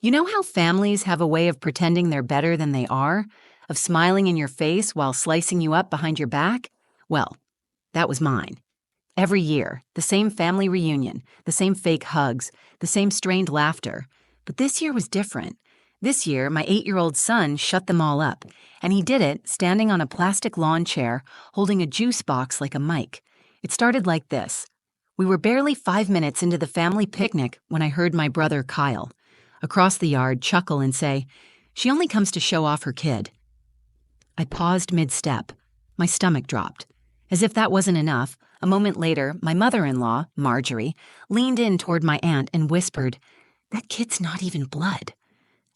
You know how families have a way of pretending they're better than they are? Of smiling in your face while slicing you up behind your back? Well, that was mine. Every year, the same family reunion, the same fake hugs, the same strained laughter. But this year was different. This year, my 8-year-old son shut them all up, and he did it standing on a plastic lawn chair, holding a juice box like a mic. It started like this. We were barely 5 minutes into the family picnic when I heard my brother Kyle, across the yard, chuckle and say, "She only comes to show off her kid." I paused mid-step. My stomach dropped. As if that wasn't enough, a moment later, my mother-in-law, Marjorie, leaned in toward my aunt and whispered, "That kid's not even blood."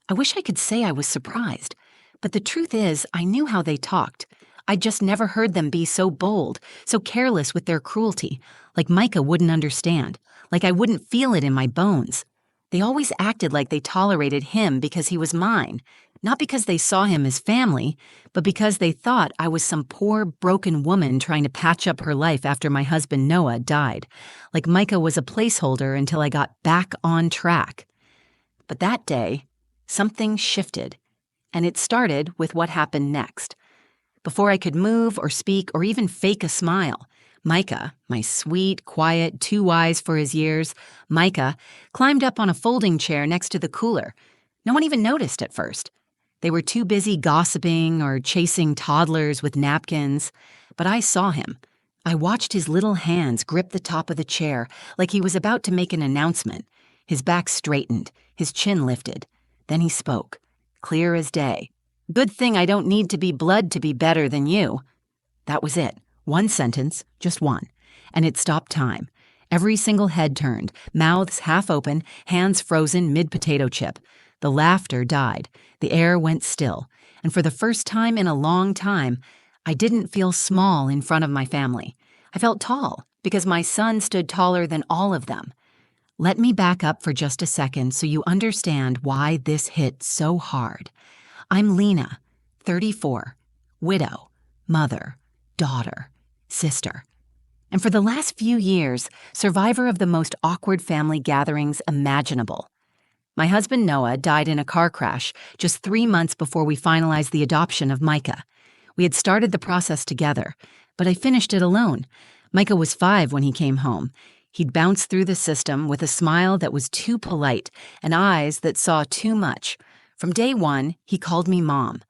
I wish I could say I was surprised, but the truth is I knew how they talked. I'd just never heard them be so bold, so careless with their cruelty, like Micah wouldn't understand, like I wouldn't feel it in my bones. They always acted like they tolerated him because he was mine, not because they saw him as family, but because they thought I was some poor, broken woman trying to patch up her life after my husband Noah died, like Micah was a placeholder until I got back on track. But that day, something shifted, and it started with what happened next. Before I could move or speak or even fake a smile, Micah, my sweet, quiet, too wise for his years, Micah, climbed up on a folding chair next to the cooler. No one even noticed at first. They were too busy gossiping or chasing toddlers with napkins. But I saw him. I watched his little hands grip the top of the chair like he was about to make an announcement. His back straightened, his chin lifted. Then he spoke, clear as day. "Good thing I don't need to be blood to be better than you." That was it. One sentence, just one. And it stopped time. Every single head turned, mouths half open, hands frozen mid-potato chip. The laughter died. The air went still. And for the first time in a long time, I didn't feel small in front of my family. I felt tall because my son stood taller than all of them. Let me back up for just a second so you understand why this hit so hard. I'm Lena, 34, widow, mother, daughter, sister. And for the last few years, survivor of the most awkward family gatherings imaginable. My husband Noah died in a car crash just 3 months before we finalized the adoption of Micah. We had started the process together, but I finished it alone. Micah was 5 when he came home. He'd bounced through the system with a smile that was too polite and eyes that saw too much. From day one, he called me Mom.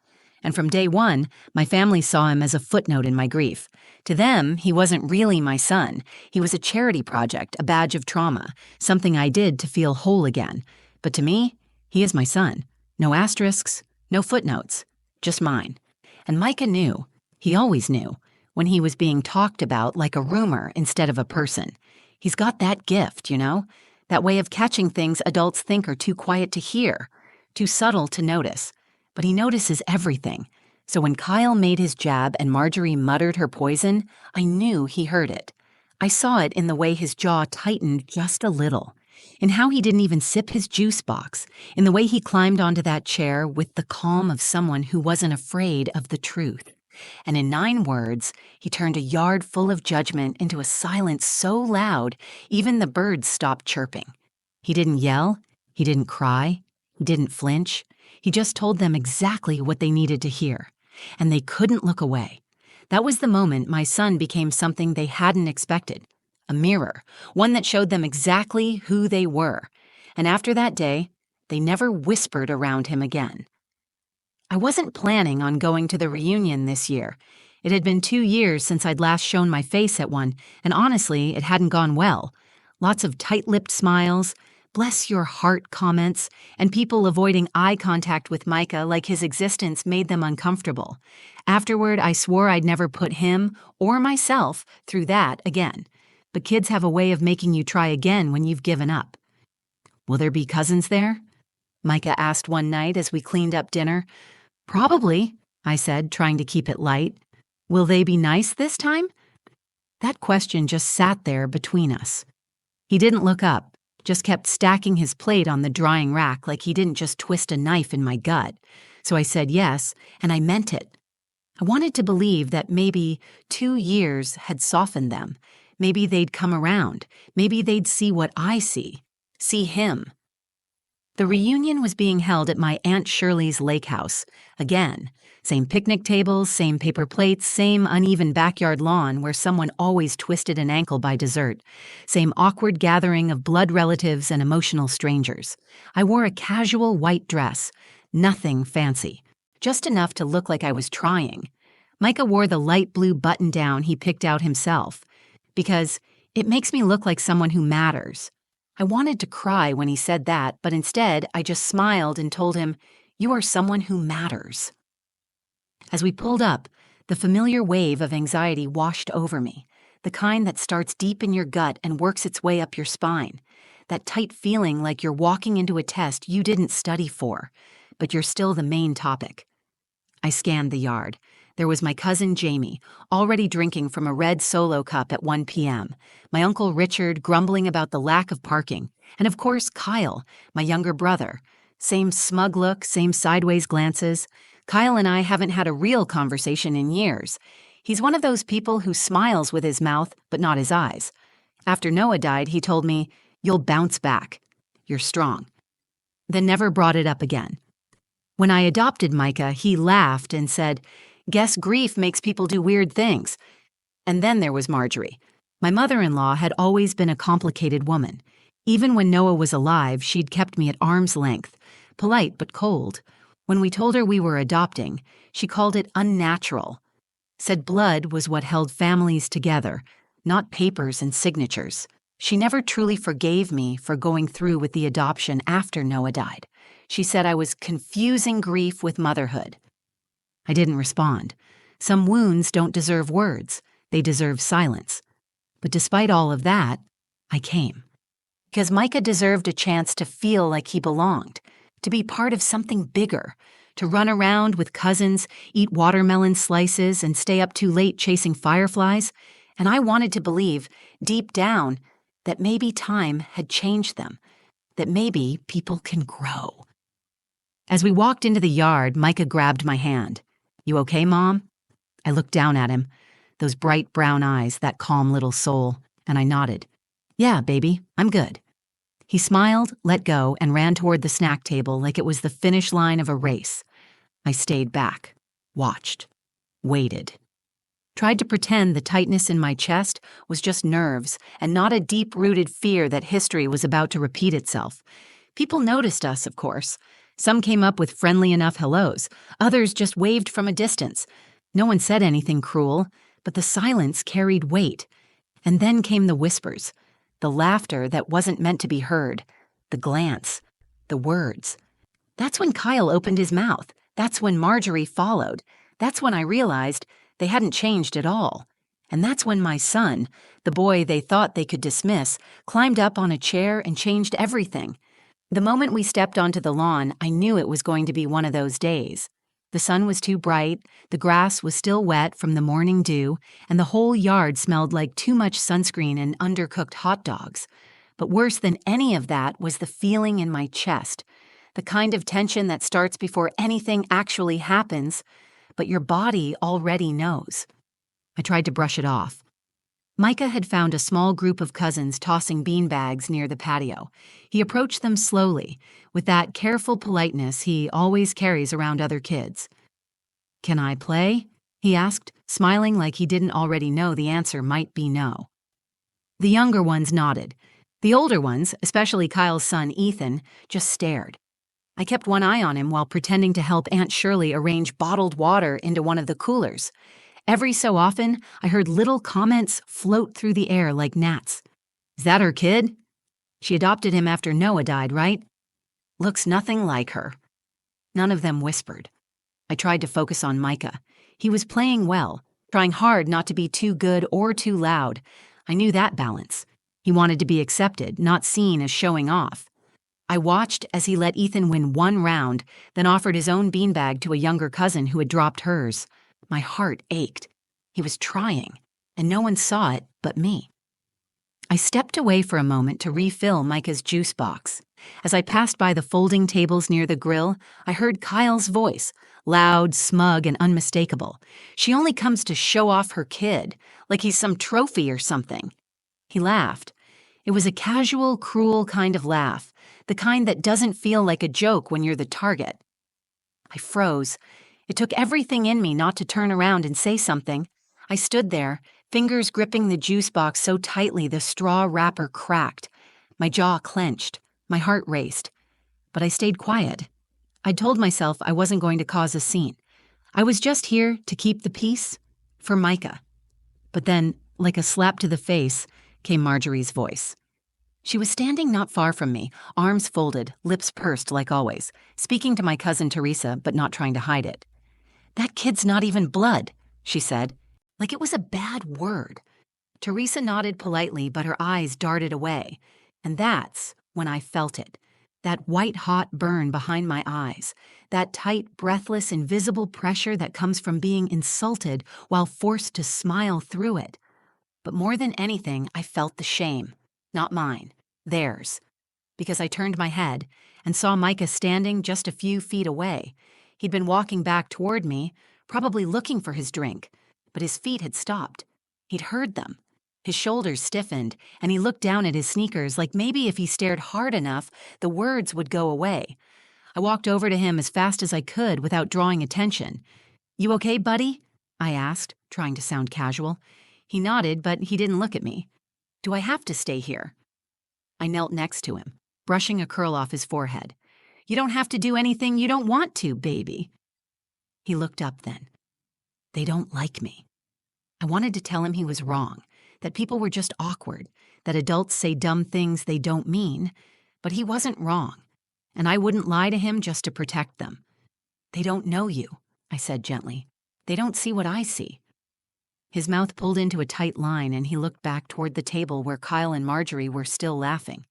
And from day one, my family saw him as a footnote in my grief. To them, he wasn't really my son. He was a charity project, a badge of trauma, something I did to feel whole again. But to me, he is my son. No asterisks, no footnotes, just mine. And Micah knew, he always knew, when he was being talked about like a rumor instead of a person. He's got that gift, you know? That way of catching things adults think are too quiet to hear, too subtle to notice. But he notices everything. So when Kyle made his jab and Marjorie muttered her poison, I knew he heard it. I saw it in the way his jaw tightened just a little, in how he didn't even sip his juice box, in the way he climbed onto that chair with the calm of someone who wasn't afraid of the truth. And in 9 words, he turned a yard full of judgment into a silence so loud, even the birds stopped chirping. He didn't yell, he didn't cry, he didn't flinch. He just told them exactly what they needed to hear, and they couldn't look away. That was the moment my son became something they hadn't expected, a mirror, one that showed them exactly who they were. And after that day, they never whispered around him again. I wasn't planning on going to the reunion this year. It had been 2 years since I'd last shown my face at one, and honestly, it hadn't gone well. Lots of tight-lipped smiles, bless your heart comments, and people avoiding eye contact with Micah like his existence made them uncomfortable. Afterward, I swore I'd never put him or myself through that again. But kids have a way of making you try again when you've given up. "Will there be cousins there?" Micah asked one night as we cleaned up dinner. "Probably," I said, trying to keep it light. "Will they be nice this time?" That question just sat there between us. He didn't look up, just kept stacking his plate on the drying rack like he didn't just twist a knife in my gut. So I said yes, and I meant it. I wanted to believe that maybe 2 years had softened them. Maybe they'd come around. Maybe they'd see what I see him. The reunion was being held at my Aunt Shirley's lake house. Again, same picnic tables, same paper plates, same uneven backyard lawn where someone always twisted an ankle by dessert, same awkward gathering of blood relatives and emotional strangers. I wore a casual white dress, nothing fancy, just enough to look like I was trying. Micah wore the light blue button-down he picked out himself, because it makes me look like someone who matters. I wanted to cry when he said that, but instead I just smiled and told him, "You are someone who matters." As we pulled up, the familiar wave of anxiety washed over me, the kind that starts deep in your gut and works its way up your spine, that tight feeling like you're walking into a test you didn't study for, but you're still the main topic. I scanned the yard. There was my cousin Jamie, already drinking from a red Solo cup at 1 p.m., my Uncle Richard grumbling about the lack of parking, and of course Kyle, my younger brother. Same smug look, same sideways glances. Kyle and I haven't had a real conversation in years. He's one of those people who smiles with his mouth, but not his eyes. After Noah died, he told me, "You'll bounce back. You're strong." Then never brought it up again. When I adopted Micah, he laughed and said, "Guess grief makes people do weird things." And then there was Marjorie. My mother-in-law had always been a complicated woman. Even when Noah was alive, she'd kept me at arm's length, polite but cold. When we told her we were adopting, she called it unnatural. Said blood was what held families together, not papers and signatures. She never truly forgave me for going through with the adoption after Noah died. She said I was confusing grief with motherhood. I didn't respond. Some wounds don't deserve words. They deserve silence. But despite all of that, I came. Because Micah deserved a chance to feel like he belonged, to be part of something bigger, to run around with cousins, eat watermelon slices, and stay up too late chasing fireflies. And I wanted to believe, deep down, that maybe time had changed them, that maybe people can grow. As we walked into the yard, Micah grabbed my hand. "You okay, Mom?" I looked down at him, those bright brown eyes, that calm little soul, and I nodded. "Yeah, baby, I'm good." He smiled, let go, and ran toward the snack table like it was the finish line of a race. I stayed back, watched, waited. Tried to pretend the tightness in my chest was just nerves and not a deep-rooted fear that history was about to repeat itself. People noticed us, of course. Some came up with friendly enough hellos. Others just waved from a distance. No one said anything cruel, but the silence carried weight. And then came the whispers, the laughter that wasn't meant to be heard, the glance, the words. That's when Kyle opened his mouth. That's when Marjorie followed. That's when I realized they hadn't changed at all. And that's when my son, the boy they thought they could dismiss, climbed up on a chair and changed everything. The moment we stepped onto the lawn, I knew it was going to be one of those days. The sun was too bright, the grass was still wet from the morning dew, and the whole yard smelled like too much sunscreen and undercooked hot dogs. But worse than any of that was the feeling in my chest, the kind of tension that starts before anything actually happens, but your body already knows. I tried to brush it off. Micah had found a small group of cousins tossing beanbags near the patio. He approached them slowly, with that careful politeness he always carries around other kids. "Can I play?" he asked, smiling like he didn't already know the answer might be no. The younger ones nodded. The older ones, especially Kyle's son Ethan, just stared. I kept one eye on him while pretending to help Aunt Shirley arrange bottled water into one of the coolers. Every so often, I heard little comments float through the air like gnats. "Is that her kid? She adopted him after Noah died, right? Looks nothing like her." None of them whispered. I tried to focus on Micah. He was playing well, trying hard not to be too good or too loud. I knew that balance. He wanted to be accepted, not seen as showing off. I watched as he let Ethan win one round, then offered his own beanbag to a younger cousin who had dropped hers. My heart ached. He was trying, and no one saw it but me. I stepped away for a moment to refill Micah's juice box. As I passed by the folding tables near the grill, I heard Kyle's voice, loud, smug, and unmistakable. "She only comes to show off her kid, like he's some trophy or something." He laughed. It was a casual, cruel kind of laugh, the kind that doesn't feel like a joke when you're the target. I froze. It took everything in me not to turn around and say something. I stood there, fingers gripping the juice box so tightly the straw wrapper cracked. My jaw clenched. My heart raced. But I stayed quiet. I'd told myself I wasn't going to cause a scene. I was just here to keep the peace for Micah. But then, like a slap to the face, came Marjorie's voice. She was standing not far from me, arms folded, lips pursed like always, speaking to my cousin Teresa, but not trying to hide it. "That kid's not even blood," she said, like it was a bad word. Teresa nodded politely, but her eyes darted away. And that's when I felt it. That white-hot burn behind my eyes. That tight, breathless, invisible pressure that comes from being insulted while forced to smile through it. But more than anything, I felt the shame. Not mine. Theirs. Because I turned my head and saw Micah standing just a few feet away. He'd been walking back toward me, probably looking for his drink, but his feet had stopped. He'd heard them. His shoulders stiffened, and he looked down at his sneakers like maybe if he stared hard enough, the words would go away. I walked over to him as fast as I could without drawing attention. "You okay, buddy?" I asked, trying to sound casual. He nodded, but he didn't look at me. "Do I have to stay here?" I knelt next to him, brushing a curl off his forehead. "You don't have to do anything you don't want to, baby." He looked up then. "They don't like me." I wanted to tell him he was wrong, that people were just awkward, that adults say dumb things they don't mean, but he wasn't wrong, and I wouldn't lie to him just to protect them. "They don't know you," I said gently. "They don't see what I see." His mouth pulled into a tight line, and he looked back toward the table where Kyle and Marjorie were still laughing.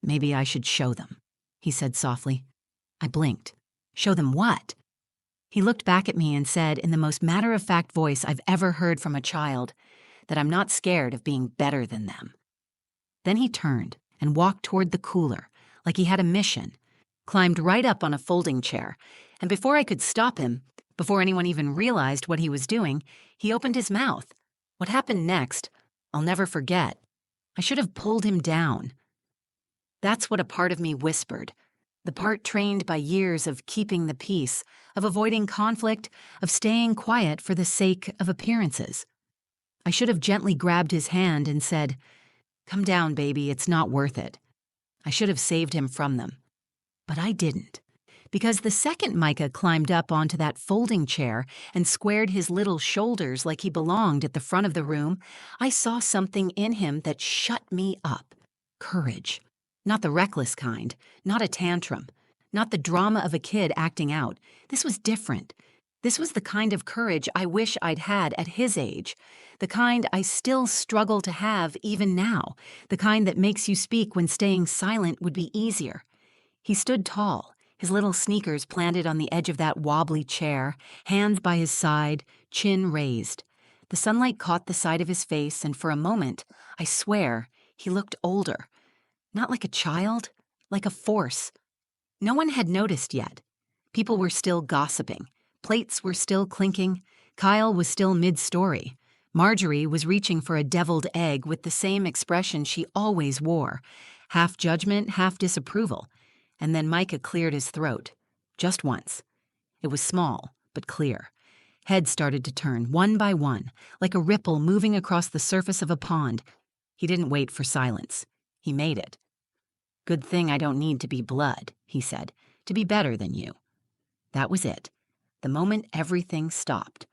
"Maybe I should show them," he said softly. I blinked. "Show them what?" He looked back at me and said in the most matter-of-fact voice I've ever heard from a child, that I'm not scared of being better than them. Then he turned and walked toward the cooler, like he had a mission, climbed right up on a folding chair, and before I could stop him, before anyone even realized what he was doing, he opened his mouth. What happened next, I'll never forget. I should have pulled him down. That's what a part of me whispered, the part trained by years of keeping the peace, of avoiding conflict, of staying quiet for the sake of appearances. I should have gently grabbed his hand and said, "Come down, baby, it's not worth it." I should have saved him from them. But I didn't. Because the second Micah climbed up onto that folding chair and squared his little shoulders like he belonged at the front of the room, I saw something in him that shut me up. Courage. Not the reckless kind, not a tantrum, not the drama of a kid acting out. This was different. This was the kind of courage I wish I'd had at his age, the kind I still struggle to have even now, the kind that makes you speak when staying silent would be easier. He stood tall, his little sneakers planted on the edge of that wobbly chair, hands by his side, chin raised. The sunlight caught the side of his face, and for a moment, I swear, he looked older. Not like a child, like a force. No one had noticed yet. People were still gossiping. Plates were still clinking. Kyle was still mid-story. Marjorie was reaching for a deviled egg with the same expression she always wore, half judgment, half disapproval. And then Micah cleared his throat. Just once. It was small, but clear. Heads started to turn, one by one, like a ripple moving across the surface of a pond. He didn't wait for silence. He made it. "Good thing I don't need to be blood," he said, "to be better than you." That was it. The moment everything stopped.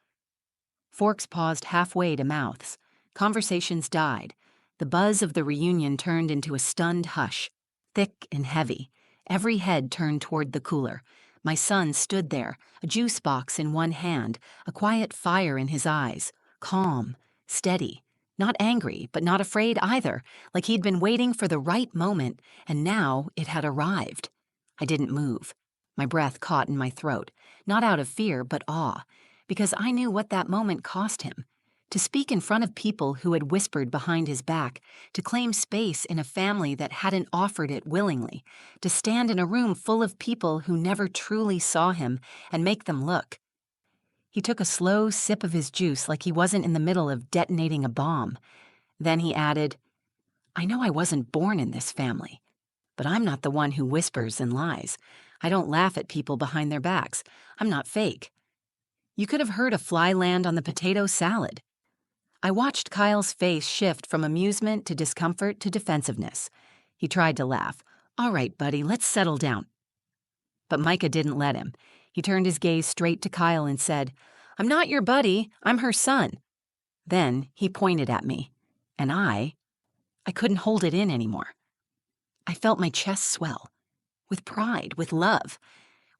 Forks paused halfway to mouths. Conversations died. The buzz of the reunion turned into a stunned hush, thick and heavy. Every head turned toward the cooler. My son stood there, a juice box in one hand, a quiet fire in his eyes, calm, steady, not angry, but not afraid either, like he'd been waiting for the right moment, and now it had arrived. I didn't move. My breath caught in my throat, not out of fear, but awe, because I knew what that moment cost him. To speak in front of people who had whispered behind his back, to claim space in a family that hadn't offered it willingly, to stand in a room full of people who never truly saw him and make them look. He took a slow sip of his juice like he wasn't in the middle of detonating a bomb. Then he added, I know I wasn't born in this family, but I'm not the one who whispers and lies. I don't laugh at people behind their backs. I'm not fake. You could have heard a fly land on the potato salad. I watched Kyle's face shift from amusement to discomfort to defensiveness. He tried to laugh. All right, buddy, let's settle down. But Micah didn't let him. He turned his gaze straight to Kyle and said, I'm not your buddy, I'm her son. Then he pointed at me, and I couldn't hold it in anymore. I felt my chest swell, with pride, with love,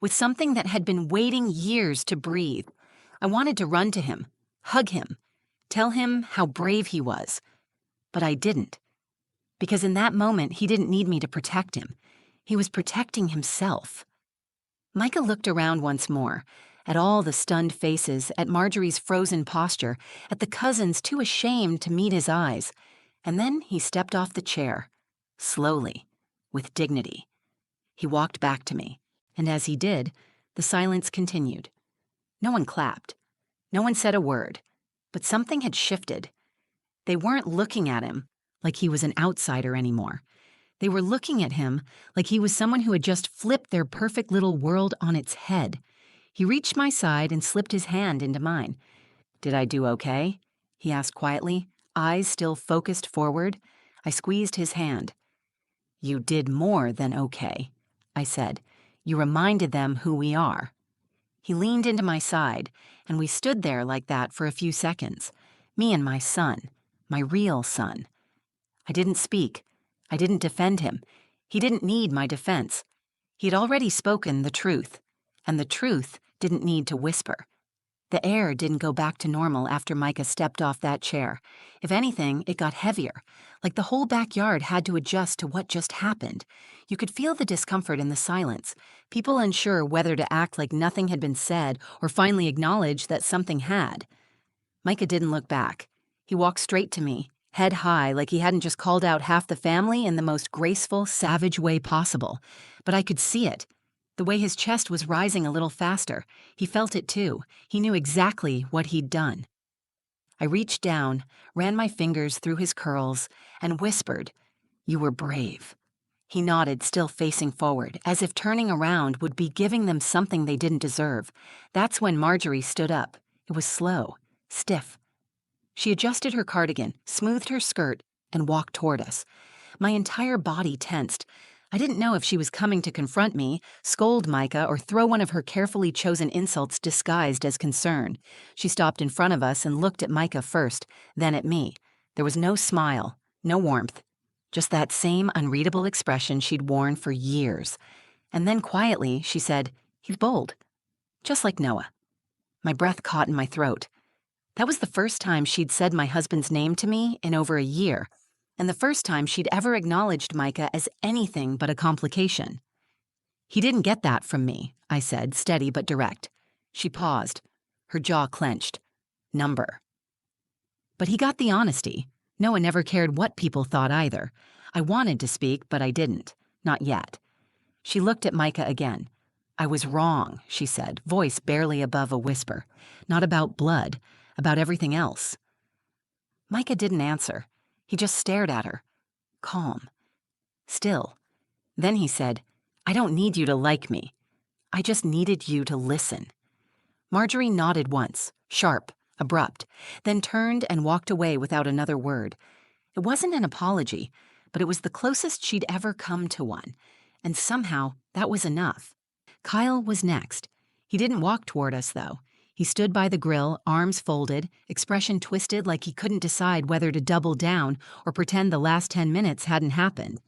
with something that had been waiting years to breathe. I wanted to run to him, hug him, tell him how brave he was. But I didn't, because in that moment he didn't need me to protect him. He was protecting himself. Micah looked around once more, at all the stunned faces, at Marjorie's frozen posture, at the cousins too ashamed to meet his eyes. And then he stepped off the chair, slowly, with dignity. He walked back to me, and as he did, the silence continued. No one clapped. No one said a word, but something had shifted. They weren't looking at him like he was an outsider anymore. They were looking at him like he was someone who had just flipped their perfect little world on its head. He reached my side and slipped his hand into mine. Did I do okay? He asked quietly, eyes still focused forward. I squeezed his hand. You did more than okay, I said. You reminded them who we are. He leaned into my side, and we stood there like that for a few seconds. Me and my son, my real son. I didn't speak. I didn't defend him. He didn't need my defense. He'd already spoken the truth, and the truth didn't need to whisper. The air didn't go back to normal after Micah stepped off that chair. If anything, it got heavier, like the whole backyard had to adjust to what just happened. You could feel the discomfort in the silence, people unsure whether to act like nothing had been said or finally acknowledge that something had. Micah didn't look back. He walked straight to me, head high like he hadn't just called out half the family in the most graceful, savage way possible. But I could see it. The way his chest was rising a little faster. He felt it too. He knew exactly what he'd done. I reached down, ran my fingers through his curls, and whispered, You were brave. He nodded, still facing forward, as if turning around would be giving them something they didn't deserve. That's when Marjorie stood up. It was slow, stiff. She adjusted her cardigan, smoothed her skirt, and walked toward us. My entire body tensed. I didn't know if she was coming to confront me, scold Micah, or throw one of her carefully chosen insults disguised as concern. She stopped in front of us and looked at Micah first, then at me. There was no smile, no warmth, just that same unreadable expression she'd worn for years. And then quietly, she said, He's bold, just like Noah. My breath caught in my throat. That was the first time she'd said my husband's name to me in over a year, and the first time she'd ever acknowledged Micah as anything but a complication. He didn't get that from me, I said, steady but direct. She paused, her jaw clenched. Number. But he got the honesty. Noah never cared what people thought either. I wanted to speak, but I didn't. Not yet. She looked at Micah again. I was wrong, she said, voice barely above a whisper. Not about blood, about everything else. Micah didn't answer. He just stared at her, calm, still. Then he said, I don't need you to like me. I just needed you to listen. Marjorie nodded once, sharp, abrupt, then turned and walked away without another word. It wasn't an apology, but it was the closest she'd ever come to one, and somehow that was enough. Kyle was next. He didn't walk toward us, though. He stood by the grill, arms folded, expression twisted like he couldn't decide whether to double down or pretend the last 10 minutes hadn't happened.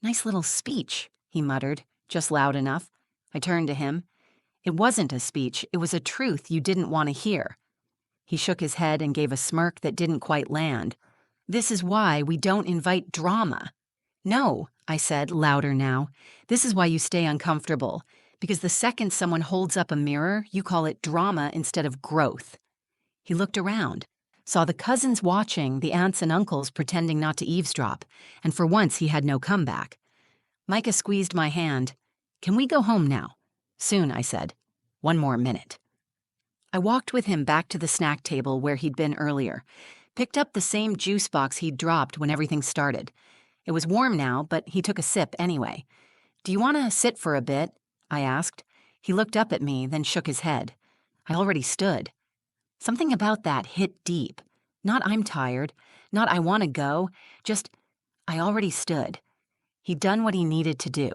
Nice little speech, he muttered, just loud enough. I turned to him. It wasn't a speech, it was a truth you didn't want to hear. He shook his head and gave a smirk that didn't quite land. This is why we don't invite drama. No, I said, louder now. This is why you stay uncomfortable. Because the second someone holds up a mirror, you call it drama instead of growth. He looked around, saw the cousins watching, the aunts and uncles pretending not to eavesdrop, and for once he had no comeback. Micah squeezed my hand. Can we go home now? Soon, I said. One more minute. I walked with him back to the snack table where he'd been earlier, picked up the same juice box he'd dropped when everything started. It was warm now, but he took a sip anyway. "Do you want to sit for a bit?" I asked. He looked up at me, then shook his head. I already stood. Something about that hit deep. Not "I'm tired," not "I want to go," just I already stood. He'd done what he needed to do,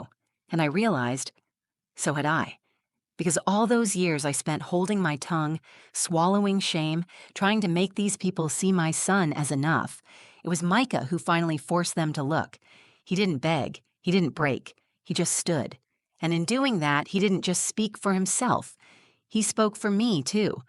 and I realized so had I. Because all those years I spent holding my tongue, swallowing shame, trying to make these people see my son as enough. It was Micah who finally forced them to look. He didn't beg, he didn't break, he just stood. And in doing that, he didn't just speak for himself. He spoke for me, too.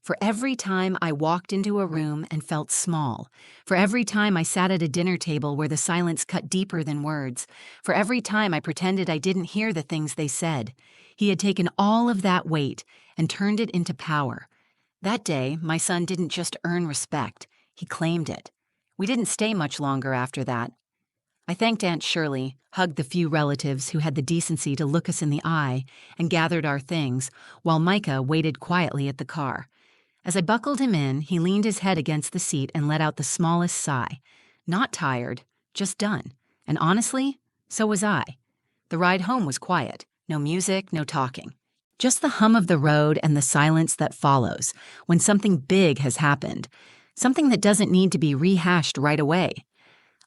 For every time I walked into a room and felt small, for every time I sat at a dinner table where the silence cut deeper than words, for every time I pretended I didn't hear the things they said, he had taken all of that weight and turned it into power. That day, my son didn't just earn respect, he claimed it. We didn't stay much longer after that. I thanked Aunt Shirley, hugged the few relatives who had the decency to look us in the eye, and gathered our things, while Micah waited quietly at the car. As I buckled him in, he leaned his head against the seat and let out the smallest sigh. Not tired, just done. And honestly, so was I. The ride home was quiet. No music, no talking. Just the hum of the road and the silence that follows when something big has happened. Something that doesn't need to be rehashed right away.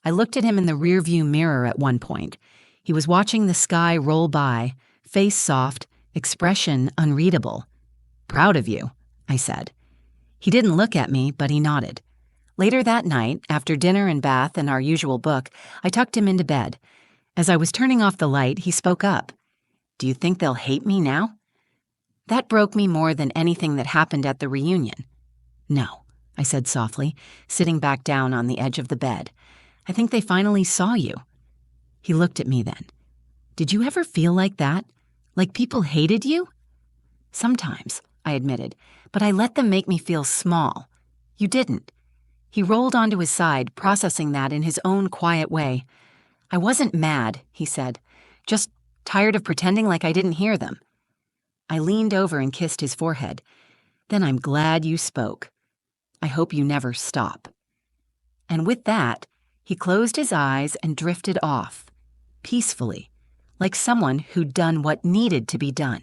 I looked at him in the rearview mirror at one point. He was watching the sky roll by, face soft, expression unreadable. "Proud of you," I said. He didn't look at me, but he nodded. Later that night, after dinner and bath and our usual book, I tucked him into bed. As I was turning off the light, he spoke up. "Do you think they'll hate me now?" That broke me more than anything that happened at the reunion. "No," I said softly, sitting back down on the edge of the bed. "I think they finally saw you." He looked at me then. "Did you ever feel like that? Like people hated you?" "Sometimes," I admitted, "but I let them make me feel small. You didn't." He rolled onto his side, processing that in his own quiet way. "I wasn't mad," he said, "just tired of pretending like I didn't hear them." I leaned over and kissed his forehead. "Then I'm glad you spoke. I hope you never stop." And with that, he closed his eyes and drifted off, peacefully, like someone who'd done what needed to be done.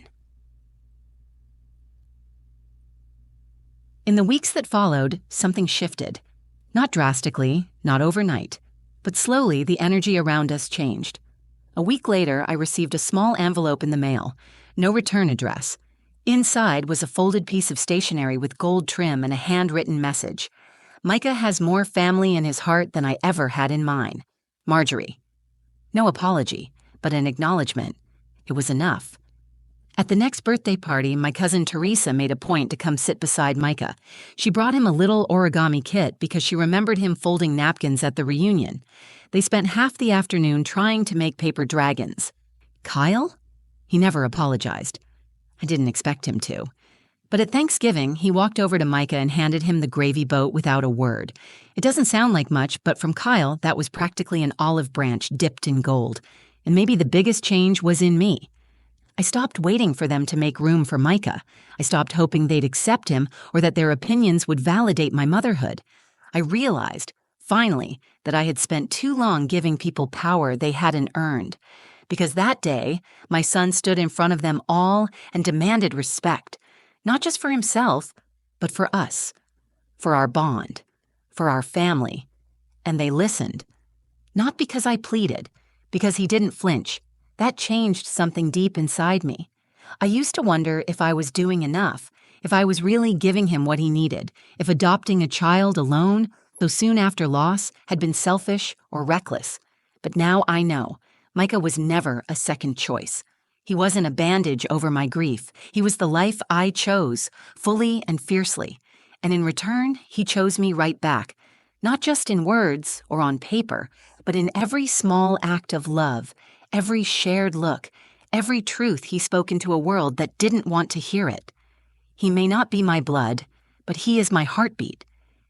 In the weeks that followed, something shifted. Not drastically, not overnight, but slowly the energy around us changed. A week later, I received a small envelope in the mail, no return address. Inside was a folded piece of stationery with gold trim and a handwritten message. "Micah has more family in his heart than I ever had in mine. Marjorie." No apology, but an acknowledgement. It was enough. At the next birthday party, my cousin Teresa made a point to come sit beside Micah. She brought him a little origami kit because she remembered him folding napkins at the reunion. They spent half the afternoon trying to make paper dragons. Kyle? He never apologized. I didn't expect him to. But at Thanksgiving, he walked over to Micah and handed him the gravy boat without a word. It doesn't sound like much, but from Kyle, that was practically an olive branch dipped in gold. And maybe the biggest change was in me. I stopped waiting for them to make room for Micah. I stopped hoping they'd accept him or that their opinions would validate my motherhood. I realized, finally, that I had spent too long giving people power they hadn't earned. Because that day, my son stood in front of them all and demanded respect, not just for himself, but for us, for our bond, for our family. And they listened. Not because I pleaded, because he didn't flinch. That changed something deep inside me. I used to wonder if I was doing enough, if I was really giving him what he needed, if adopting a child alone, so soon after loss, had been selfish or reckless. But now I know, Micah was never a second choice. He wasn't a bandage over my grief. He was the life I chose, fully and fiercely. And in return, he chose me right back, not just in words or on paper, but in every small act of love, every shared look, every truth he spoke into a world that didn't want to hear it. He may not be my blood, but he is my heartbeat.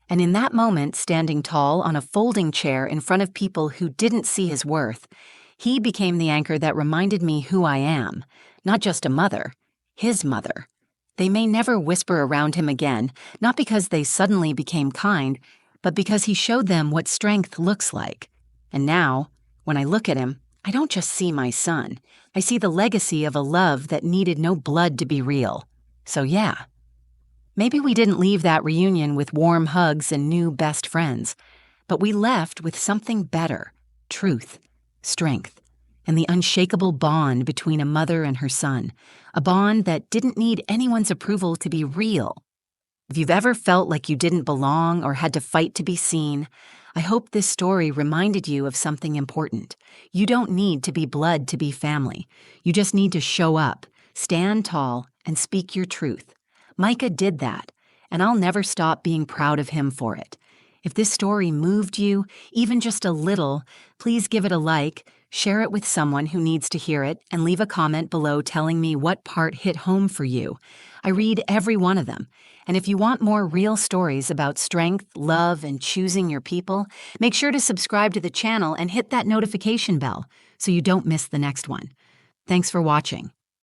And in that moment, standing tall on a folding chair in front of people who didn't see his worth, he became the anchor that reminded me who I am, not just a mother, his mother. They may never whisper around him again, not because they suddenly became kind, but because he showed them what strength looks like. And now, When I look at him, I don't just see my son. I see the legacy of a love that needed no blood to be real. So yeah, maybe we didn't leave that reunion with warm hugs and new best friends, but we left with something better: truth, strength, and the unshakable bond between a mother and her son, a bond that didn't need anyone's approval to be real. If you've ever felt like you didn't belong or had to fight to be seen, I hope this story reminded you of something important. You don't need to be blood to be family. You just need to show up, stand tall, and speak your truth. Micah did that, and I'll never stop being proud of him for it. If this story moved you, even just a little, please give it a like, share it with someone who needs to hear it, and leave a comment below telling me what part hit home for you. I read every one of them. And if you want more real stories about strength, love, and choosing your people, make sure to subscribe to the channel and hit that notification bell so you don't miss the next one. Thanks for watching.